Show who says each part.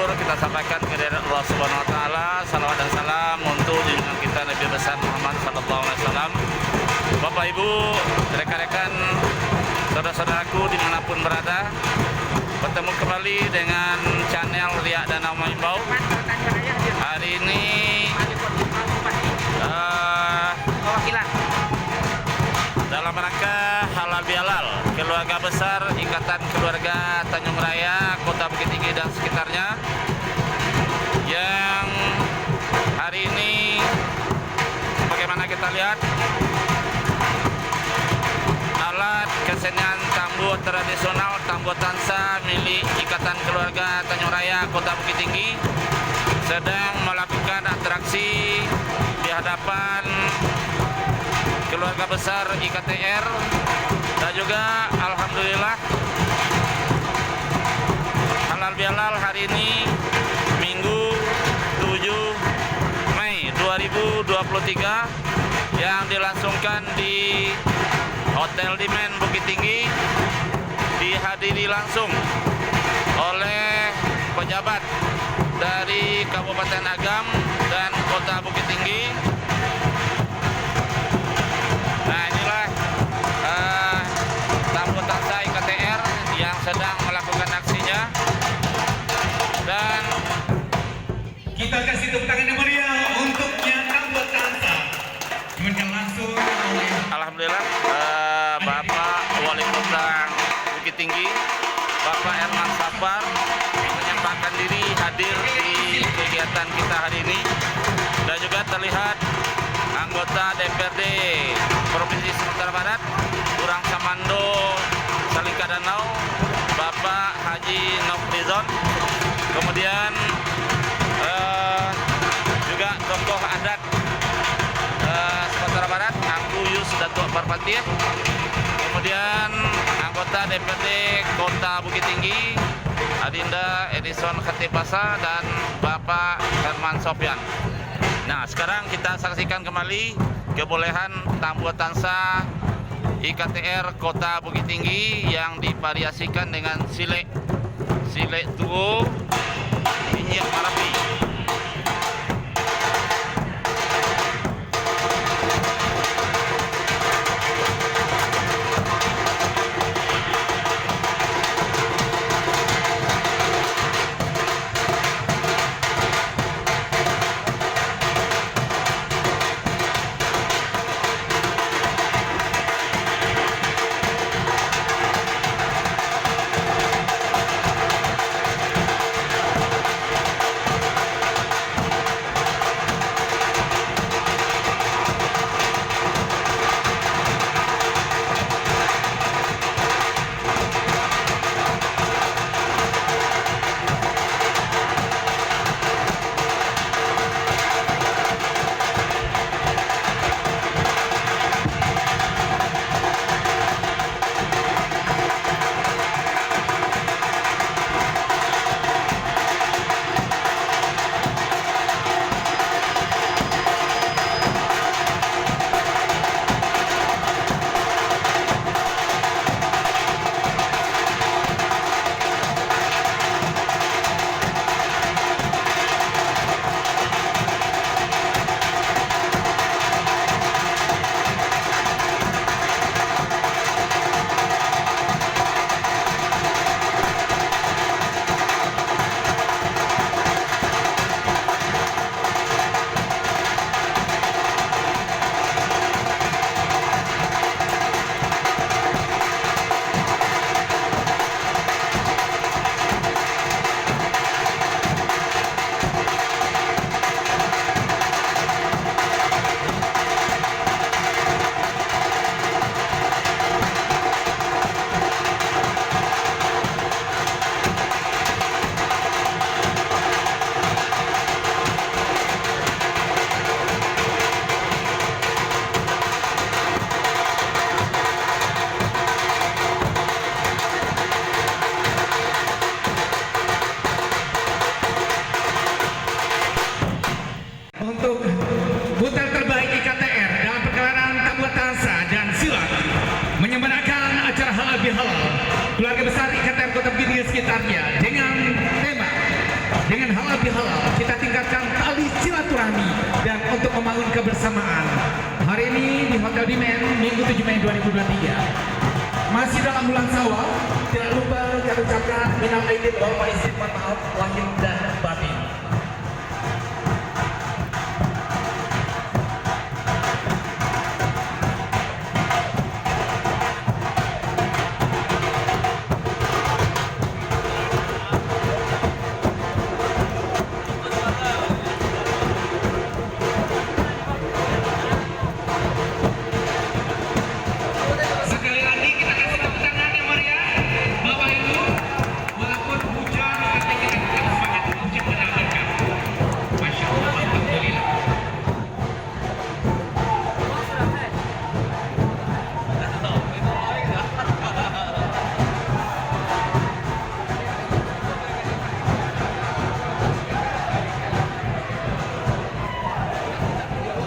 Speaker 1: syukur kita sampaikan kepada Allah Subhanahu wa taala, salawat dan salam untuk junjungan kita Nabi besar Muhammad sallallahu alaihi wasallam. Bapak Ibu, rekan-rekan, saudara-saudaraku dimanapun berada, bertemu kembali dengan channel Riak Danau Maimbau. Hari ini dalam rangka halal bihalal keluarga besar Ikatan Keluarga Tanjung Raya, Kota Bukit Tinggi dan sekitarnya, yang hari ini bagaimana kita lihat alat kesenian tambuh tradisional Tambuh Tansa milik Ikatan Keluarga Tanjung Raya, Kota Bukit Tinggi sedang melakukan atraksi di hadapan keluarga besar IKTR, dan juga alhamdulillah halal bihalal hari ini Minggu 7 Mei 2023 yang dilangsungkan di Hotel Dimen Bukit Tinggi, dihadiri langsung oleh pejabat dari Kabupaten Agam dan Kota Bukit Tinggi. Nah, inilah Tambuh Tansa IKTR yang sedang melakukan aksinya, dan
Speaker 2: kita kasih tepuk tangan yang meriah untuknya Tambuh Tansa. Dimenangkan langsung oleh
Speaker 1: alhamdulillah Bapak Wali Kota Bukit Tinggi, Bapak Herman Safar, menyempatkan diri hadir di kegiatan kita hari ini, dan juga terlihat anggota DPRD Provinsi Sumatera Barat, Kurang Samando Salika Danau, Bapak Haji Nofrizon, kemudian juga tokoh adat Sumatera Barat, Angku Yus Datuk Parpati, kemudian anggota DPRD Kota Bukit Tinggi, Adinda Edison Khatibasa, dan Bapak Herman Sofyan. Nah, sekarang kita saksikan kembali kebolehan Tambuh Tansa IKTR Kota Bukit Tinggi yang divariasikan dengan silek tuo minyak marapi.
Speaker 3: kebersamaan hari ini di Hotel Dimen Minggu 7 Mei 2023. Masih dalam bulan Syawal, tidak lupa kami ucapkan minal aidin wal faizin